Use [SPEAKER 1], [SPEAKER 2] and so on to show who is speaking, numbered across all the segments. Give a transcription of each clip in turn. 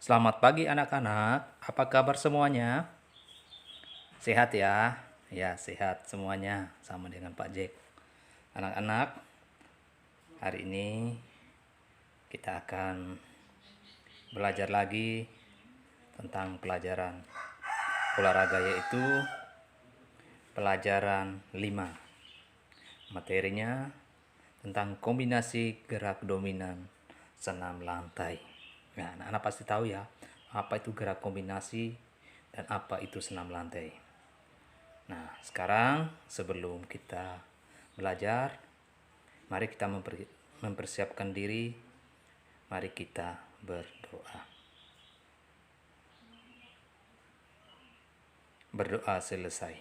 [SPEAKER 1] Selamat pagi anak-anak, apa kabar semuanya? Sehat ya? Ya, sehat semuanya, sama dengan Pak Jack. Anak-anak, hari ini kita akan belajar lagi tentang pelajaran olahraga, yaitu pelajaran 5. Materinya tentang kombinasi gerak dominan senam lantai. Nah, anak-anak pasti tahu ya, apa itu gerak kombinasi dan apa itu senam lantai. Nah, sekarang sebelum kita belajar, mari kita mempersiapkan diri. Mari kita berdoa. Berdoa selesai.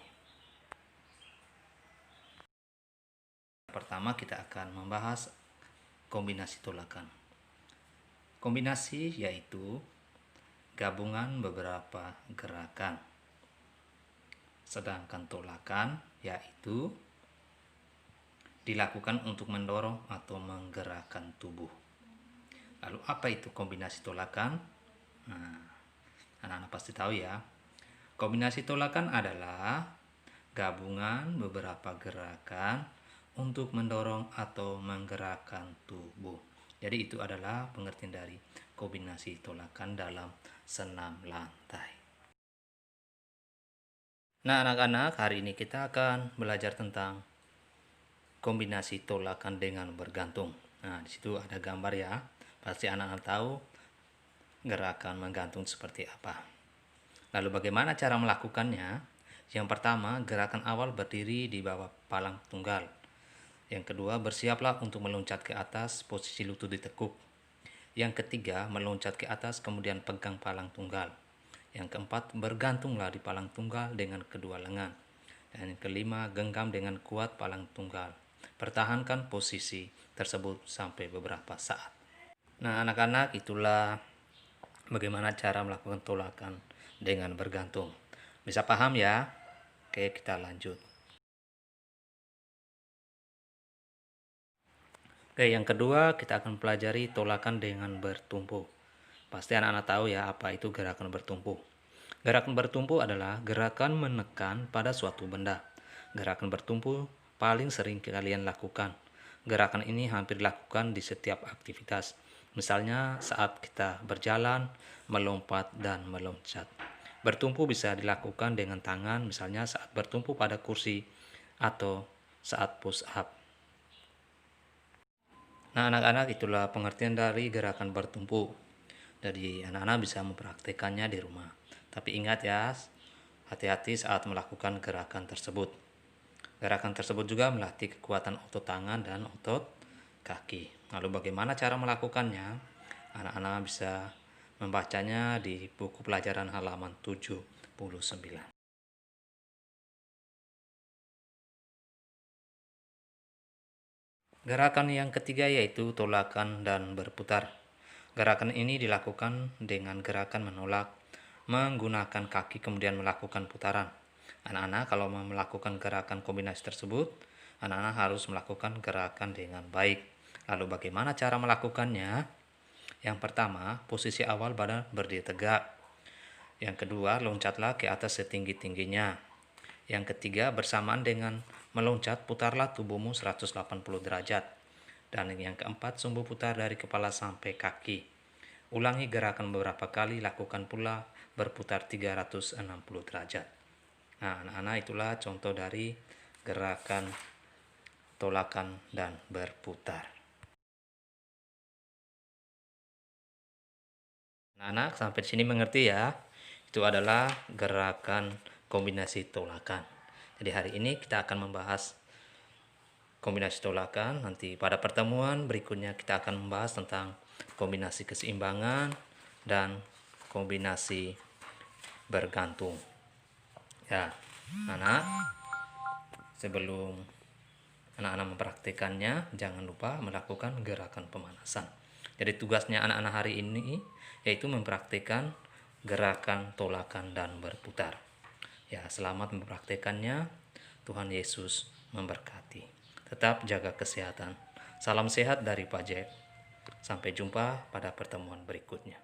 [SPEAKER 1] Pertama kita akan membahas kombinasi tolakan. Kombinasi yaitu gabungan beberapa gerakan. Sedangkan tolakan yaitu dilakukan untuk mendorong atau menggerakkan tubuh. Lalu apa itu kombinasi tolakan? Nah, anak-anak pasti tahu ya. Kombinasi tolakan adalah gabungan beberapa gerakan untuk mendorong atau menggerakkan tubuh. Jadi itu adalah pengertian dari kombinasi tolakan dalam senam lantai. Nah, anak-anak, hari ini kita akan belajar tentang kombinasi tolakan dengan bergantung. Nah, di situ ada gambar ya. Pasti anak-anak tahu gerakan menggantung seperti apa. Lalu bagaimana cara melakukannya? Yang pertama, gerakan awal berdiri di bawah palang tunggal. Yang kedua, bersiaplah untuk meloncat ke atas, posisi lutut ditekuk. Yang ketiga, meloncat ke atas kemudian pegang palang tunggal. Yang keempat, bergantunglah di palang tunggal dengan kedua lengan. Dan yang kelima, genggam dengan kuat palang tunggal. Pertahankan posisi tersebut sampai beberapa saat. Nah, anak-anak, itulah bagaimana cara melakukan tolakan dengan bergantung. Bisa paham ya? Oke, kita lanjut. Oke, yang kedua kita akan pelajari tolakan dengan bertumpu. Pasti anak-anak tahu ya apa itu gerakan bertumpu. Gerakan bertumpu adalah gerakan menekan pada suatu benda. Gerakan bertumpu paling sering kalian lakukan. Gerakan ini hampir dilakukan di setiap aktivitas. Misalnya saat kita berjalan, melompat, dan meloncat. Bertumpu bisa dilakukan dengan tangan, misalnya saat bertumpu pada kursi atau saat push up. Nah, anak-anak, itulah pengertian dari gerakan bertumpu. Jadi, anak-anak bisa mempraktekannya di rumah. Tapi ingat ya, hati-hati saat melakukan gerakan tersebut. Gerakan tersebut juga melatih kekuatan otot tangan dan otot kaki. Lalu bagaimana cara melakukannya? Anak-anak bisa membacanya di buku pelajaran halaman 79. Gerakan yang ketiga yaitu tolakan dan berputar. Gerakan ini dilakukan dengan gerakan menolak, menggunakan kaki kemudian melakukan putaran. Anak-anak kalau mau melakukan gerakan kombinasi tersebut, anak-anak harus melakukan gerakan dengan baik. Lalu bagaimana cara melakukannya? Yang pertama, posisi awal badan berdiri tegak. Yang kedua, loncatlah ke atas setinggi-tingginya. Yang ketiga, bersamaan dengan meloncat, putarlah tubuhmu 180 derajat. Dan yang keempat, sumbu putar dari kepala sampai kaki. Ulangi gerakan beberapa kali, lakukan pula berputar 360 derajat. Nah, anak-anak, itulah contoh dari gerakan tolakan dan berputar. Anak-anak, sampai di sini mengerti ya? Itu adalah gerakan kombinasi tolakan. Jadi hari ini kita akan membahas kombinasi tolakan. Nanti pada pertemuan berikutnya kita akan membahas tentang kombinasi keseimbangan dan kombinasi bergantung. Ya, anak, sebelum anak-anak mempraktikannya, jangan lupa melakukan gerakan pemanasan. Jadi tugasnya anak-anak hari ini yaitu mempraktikkan gerakan tolakan dan berputar. Ya, selamat mempraktikannya. Tuhan Yesus memberkati. Tetap jaga kesehatan. Salam sehat dari Pak Jack. Sampai jumpa pada pertemuan berikutnya.